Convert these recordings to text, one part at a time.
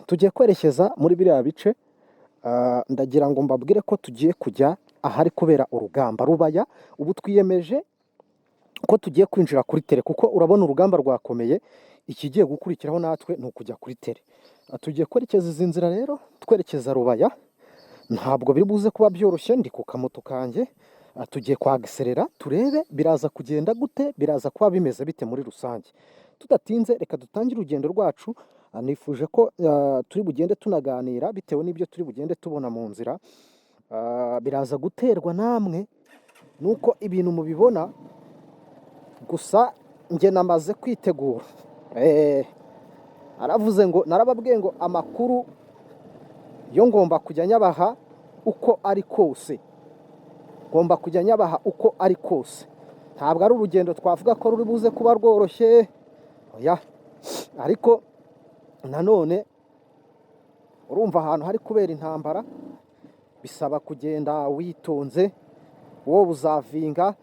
Tugiye kwerekeza muri biriya bice, ndagira ngo mbabwire ko tugiye kujya ahari kubera urugamba Rubaya. Ubu twiyemeje ko tugiye kwinjira kuri tere, kuko urabona urugamba rwakomeye. Ikigiye gukurikiraho natwe ni ukujya kuri tere. Tugiye kwerekeza izi nzira rero, twerekeza Rubaya. Ntabwo biri buze kuba byoroshye, ndi ku kamoto kanjye. Tugiye kwagiserera turebe biraza kugenda gute, biraza kuba bimeze bite muri rusange. Tudatinze reka dutangire urugendo rwacu. Nifuje ko turi bugende tunaganira bitewe n'ibyo turi bugende tubona mu nzira. Biraza guterwa namwe nuko ibintu mubibona, gusa njye namaze kwitegura. Aravuze ngo, narababwiye ngo amakuru yo ngomba kujya nyabaha uko ari kose, ngomba kujya nyabaha uko ari kose. Ntabwo ari urugendo twavuga ko ruri buze kuba rworoshye, oya, ariko nanone urumva ahantu hari kubera intambara bisaba kugenda witonze, wowe uzavinga.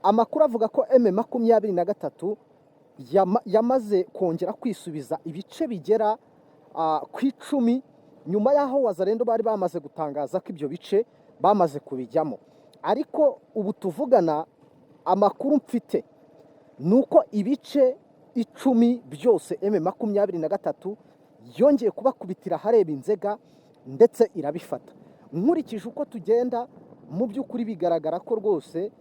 Amakuru avuga ko M23 yamaze kongera kwisubiza ibice bigera ku 10 nyuma y'aho Wazalendo bari bamaze gutangaza ko ibyo bice bamaze kubijyamo. Ariko ubu tuvugana, amakuru mfite nuko ibice 10 byose M23 yongeye kubakubitira hareba Inzega ndetse irabifata. Nkurikije uko tugenda, mu by'ukuri bigaragara ko rwose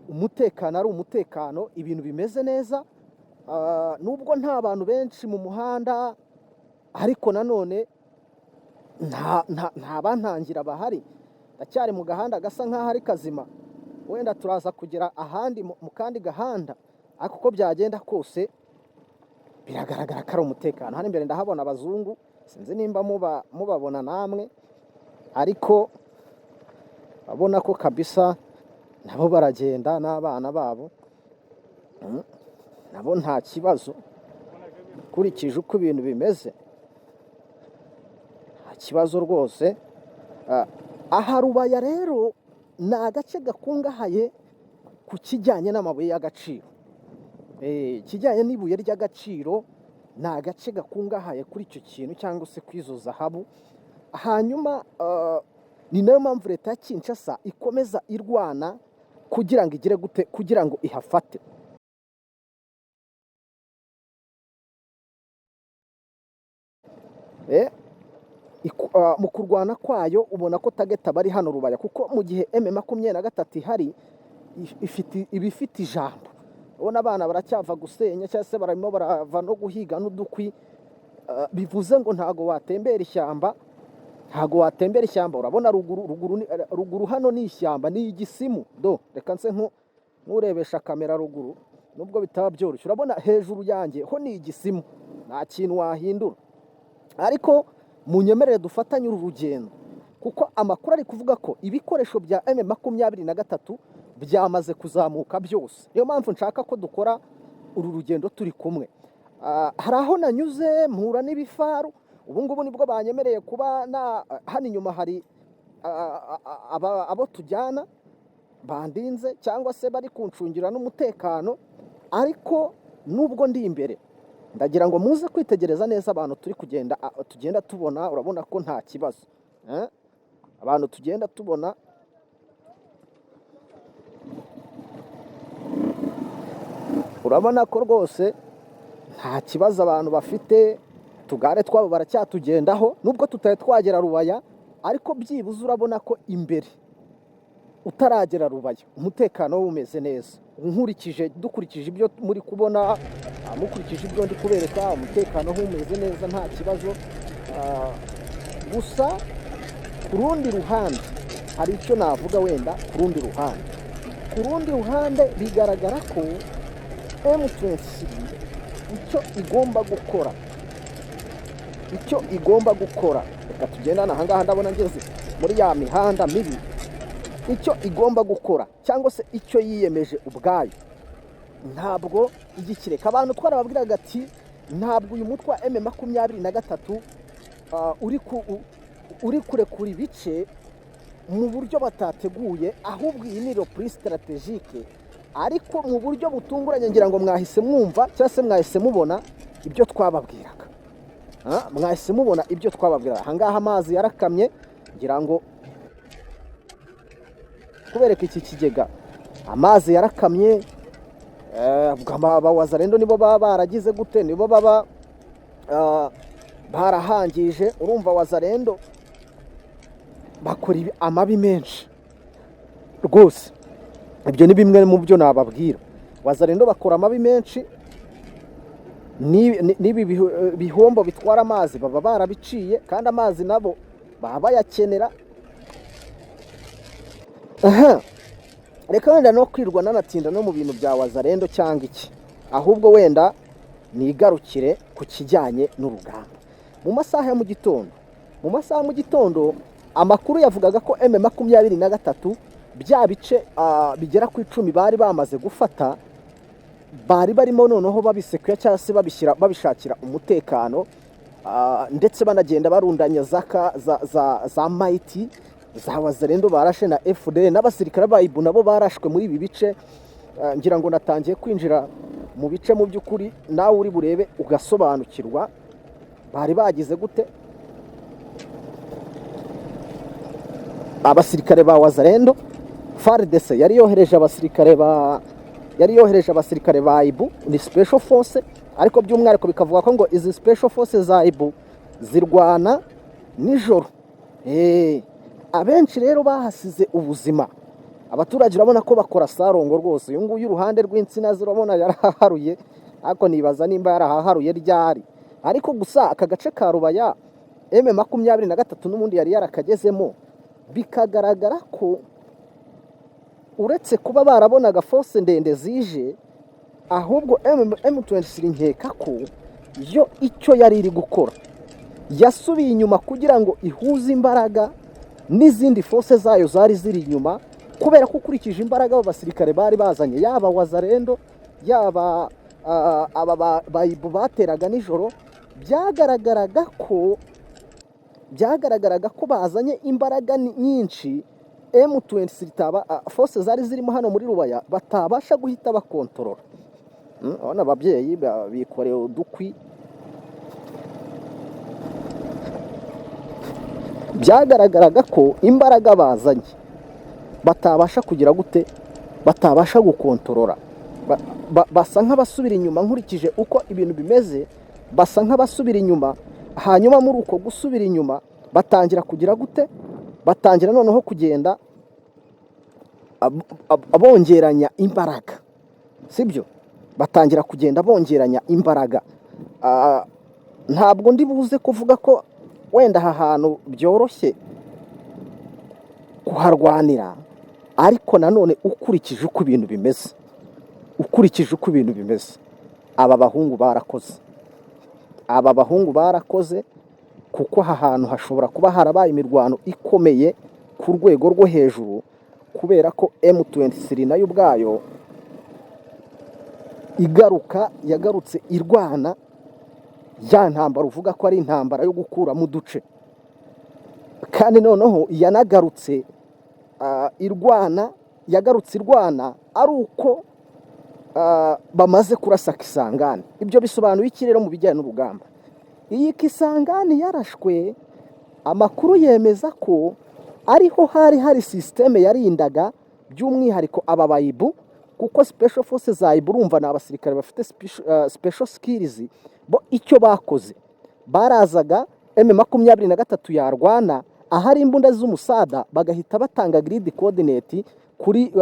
umutekano ari umutekano, ibintu bimeze neza. Nubwo nta bantu benshi mu muhanda, ariko nanone nta bantangira bahari. Ndacyari mu gahanda gasa nk'aho ari kazima, wenda turaza kugera ahandi mu kandi gahanda, ariko uko byagenda kose biragaragara ko ari umutekano. Hano imbere ndahabona abazungu, sinzi nimba mubabona namwe, ariko babona ko kabisa nabo baragenda n'abana babo, nabo nta kibazo. Kurikije uko ibintu bimeze, nta kibazo rwose. Aha Rubaya rero ni agace gakungahaye ku kijyanye n'amabuye y'agaciro. Ikijyanye n'ibuye ry'agaciro, ni agace gakungahaye kuri icyo kintu cyangwa se kwizo zahabu. Hanyuma ni nayo mpamvu leta ya Kinshasa ikomeza irwana kugira ngo igire gute, kugira ngo ihafate. Mu kurwana kwayo ubona ko tageta bari hano Rubaya, kuko mu gihe M23 ihari ibifite ijambo. Ubona abana baracyava gusenya cyangwa se barimo barava no guhiga n'udukwi. Bivuze ngo ntago watembera ishyamba, ntago watembera ishyamba. Urabona ruguru hano ni ishyamba, ni igisimu. Reka nse nkurebesha kamera ruguru, nubwo bitaba byoroshye. Urabona hejuru yanjye ho ni igisimu, nta kintu wahindura. Ariko munyemerere dufatanye uru rugendo, kuko amakuru ari kuvuga ko ibikoresho bya M23 byamaze kuzamuka byose. Niyo mpamvu nshaka ko dukora uru rugendo turi kumwe. Hari aho nanyuze mpura n'ibifaru. Ubu ngubu nibwo banyemereye kuba hano inyuma hari abo tujyana bandinze cyangwa se bari kuncungira n'umutekano. Ariko nubwo ndi imbere, ndagira ngo muze kwitegereza neza abantu tugenda tubona. Urabona ko nta kibazo, abantu tugenda tubona. Urabona ko rwose nta kibazo abantu bafite. Tugare twabo baracyatugendaho, nubwo tutari twagera Rubaya, ariko byibuze urabona ko imbere utaragera Rubaya umutekano umeze neza. Dukurikije ibyo muri kubona, mukurikije ibyo ndi kubereka, umutekano umeze neza, nta kibazo. Gusa ku rundi ruhande hari icyo navuga. Wenda ku rundi ruhande bigaragara ko M23 icyo igomba gukora, reka tugendane aha ngaha, ndabona ngeze muri ya mihanda mibi. Icyo igomba gukora cyangwa se icyo yiyemeje ubwayo, ntabwo igikireka. Abantu twarababwiraga ati ntabwo uyu mutwe wa M23 uri kurekura ibice mu buryo batateguye, ahubwo iyi ni reprise strategique, ariko mu buryo butunguranye. Ngira ngo mwahise mwumva cyangwa se mwahise mubona ibyo twababwiraga. mwahise mubona ibyo twababwira. Ahangaha amazi yarakamye, ngira ngo kubereka iki kigega amazi yarakamye. Abawazarendo nibo baba baragize gute, nibo baba barahangije. Urumva wazarendo bakora amabi menshi rwose. Ibyo ni bimwe mu byo nababwira. Wazarendo bakora amabi menshi, n'ibi bihombo bitwara amazi baba barabiciye, kandi amazi nabo baba bayakenera. Reka wenda no kwirwa nanatinda no mu bintu bya wazarendo cyangwa iki, ahubwo wenda nigarukire ku kijyanye n'urugamba. Mu masaha ya mu gitondo amakuru yavugaga ko M23 bya bice bigera ku 10 bari bamaze gufata, bari barimo noneho babisekuye cyangwa se babishakira umutekano, ndetse banagenda barundanya za maiti za wazarendo barashe na FDL n'abasirikare ba IBU nabo barashwe muri ibi bice. Ngira ngo natangiye kwinjira mu bice mu by'ukuri, nawe uri burebe ugasobanukirwa bari bagize gute. Abasirikare ba wazarendo, FARDC yari yohereje abasirikare ba IBU, ni special force, ariko by'umwihariko bikavuga ko ngo izi special force za IBU zirwana nijoro. Abenshi rero bahasize ubuzima. Abaturage urabona ko bakora sarongo rwose. Uyu nguyu uruhande rw'insina zirabona yarahaharuye, ariko nibaza nimba yarahaharuye ryari. Ariko gusa aka gace ka Rubaya M23 n'ubundi yari yarakagezemo, bikagaragara ko uretse kuba barabonaga force ndende zije, ahubwo M23 nkeka ko yo icyo yari iri gukora yasubiye inyuma kugira ngo ihuze imbaraga n'izindi force zayo zari ziri inyuma, kubera ko ukurikije imbaraga abasirikare bari bazanye, yaba wazarendo yaba aba bayibu bateraga nijoro, byagaragaraga ko bazanye imbaraga nyinshi. M23 force zari zirimo hano muri Rubaya batabasha guhita bakontorora. Abana ababyeyi bikoreye udukwi, byagaragaraga ko imbaraga bazanye batabasha kugira gute, batabasha gukontorora. Basa nk'abasubira inyuma. Nkurikije uko ibintu bimeze, basa nk'abasubira inyuma. Hanyuma muri uko gusubira inyuma batangira kugira gute, batangira noneho kugenda bongeranya imbaraga, sibyo? Batangira kugenda bongeranya imbaraga. Ntabwo ndi buze kuvuga ko wenda aha hantu byoroshye kuharwanira, ariko nanone ukurikije uko ibintu bimeze, aba bahungu barakoze, kuko aha hantu hashobora kuba harabaye imirwano ikomeye ku rwego rwo hejuru, kubera ko M23 nayo ubwayo yagarutse irwana ya ntambara uvuga ko ari intambara yo gukura mu duce, kandi noneho yanagarutse irwana ari uko bamaze kurasa Kisangani. Ibyo bisobanuye iki rero mu bijyanye n'urugamba? Iyi Kisangani yarashwe, amakuru yemeza ko ariho hari systeme yarindaga by'umwihariko aba bayibu, kuko special forces za IBU urumva ni abasirikare bafite special skills. Bo icyo bakoze, barazaga M23 yarwana, ahari imbunda z'umusada bagahita batanga grid coordinate kuri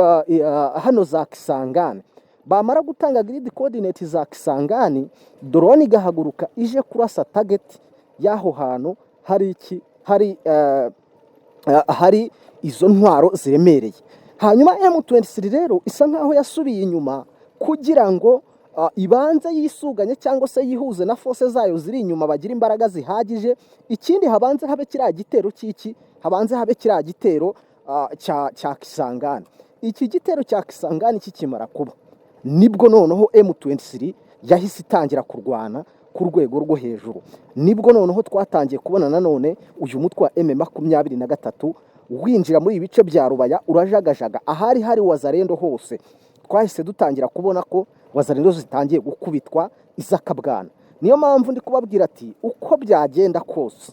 hano za Kisangani. Bamara gutanga grid coordinate za Kisangani, drone igahaguruka ije kurasa target yaho hantu hari izo ntwaro ziremereye. Hanyuma M23 rero isa nkaho yasubiye inyuma kugira ngo ibanze yisuganye cyangwa se yihuze na force zayo ziri inyuma, bagira imbaraga zihagije. Ikindi habanze habe kiriya gitero cya Kisangani. Iki gitero cya Kisangani kikimara kuba, nibwo noneho M23 yahise itangira kurwana ku rwego rwo hejuru. Nibwo noneho twatangiye kubona nanone uyu mutwe wa M23 winjira muri ibice bya Rubaya urajagajaga. Ahari hari wazarendo hose twahise dutangira kubona ko wazarendo zitangiye gukubitwa izakabwana. niyo mpamvu ndi kubabwira ati uko byagenda kose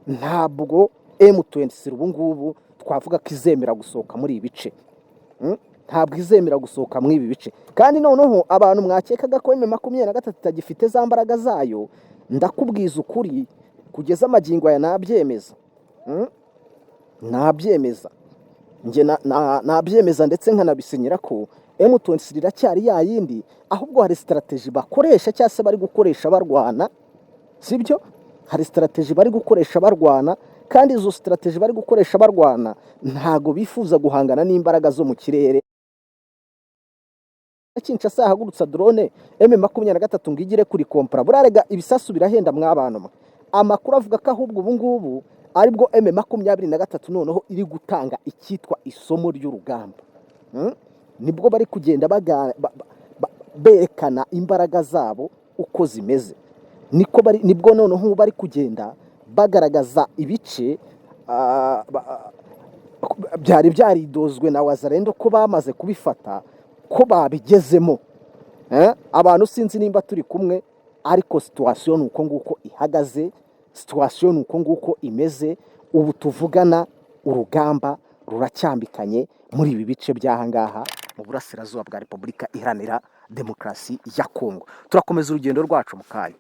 ntabwo M23 ubu ngubu twavuga ko izemera gusohoka muri ibi bice. Ntabwo izemera gusohoka muri ibi bice, kandi noneho abantu mwakekaga ko M23 itagifite za mbaraga zayo, ndakubwiza ukuri kugeza amagingo aya nabyemeza. Nabyemeza nge nabyemeza ndetse nkanabisinyira ko M23 iracyari yayindi, ahubwo hari strategy bakoresha cyangwa se bari gukoresha barwana, sibyo? Hari strategy bari gukoresha barwana, kandi izo strategy bari gukoresha barwana ntago bifuza guhangana n'imbaraga zo mu kirere. Kinshasa hagurutsa drone M23 ngigire kuri kompra, burarega ibisasu birahenda mwabantu. Amakuru avuga ko ahubwo ubu ngubu aribwo M23 noneho iri gutanga icyitwa isomo ry'urugamba. Nibwo bari kugenda berekana imbaraga zabo uko zimeze, nibwo noneho bari kugenda bagaragaza ibice byari byaridozwe na Wazalendo ko bamaze kubifata, ko babigezemo. Abantu sinzi nimba turi kumwe, ariko situation uko nguko ihagaze, situation uko nguko imeze. Ubu tuvugana urugamba ruracyambikanye muri ibi bice by'ahangaha mu burasirazuba bwa Repubulika Iharanira Demokarasi ya Kongo. Turakomeza urugendo rwacu mu kanya.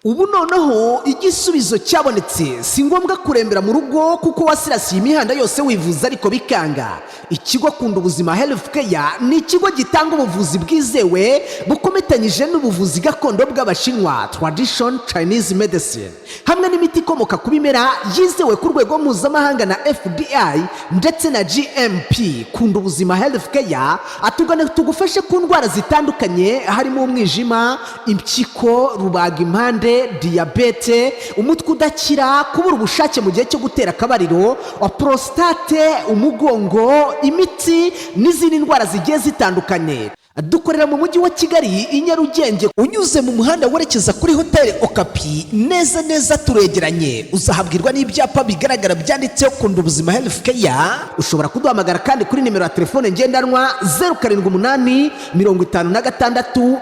Ubu noneho igisubizo cyabonetse, si ngombwa kurembera mu rugo kuko wasirasiye imihanda yose wivuza ariko bikanga. Ikigo Kunda Ubuzima Healthcare ni ikigo gitanga ubuvuzi bwizewe bukometanyije n'ubuvuzi gakondo bw'Abashinwa, tradition Chinese medicine, hamwe n'imiti ikomoka ku bimera yizewe ku rwego mpuzamahanga na FBI ndetse na GMP. Kunda Ubuzima Healthcare atugane tugufashe ku ndwara zitandukanye, harimo umwijima, impyiko, rubagimpande, diabete, umutwe udakira, kubura ubushake mu gihe cyo gutera akabariro, prostate, umugongo, imiti n'izindi ndwara zigiye zitandukanye. Dukorera mu mujyi wa Kigali i Nyarugenge, unyuze mu muhanda werekeza kuri Hotel Okapi, neza turegeranye. Uzahabwirwa n'ibyapa bigaragara byanditseho Kunda Ubuzima Healthcare. Ushobora kuduhamagara kandi kuri nimero ya telefone ngendanwa 078 56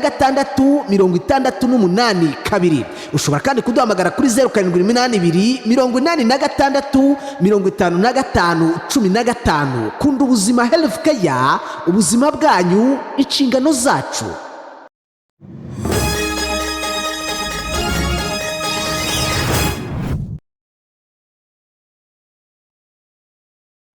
86 68 Ushobora kandi kuduhamagara kuri 0782 86 55 15. Kunda Ubuzima Healthcare, ubuzima bwanyu inshingano zacu.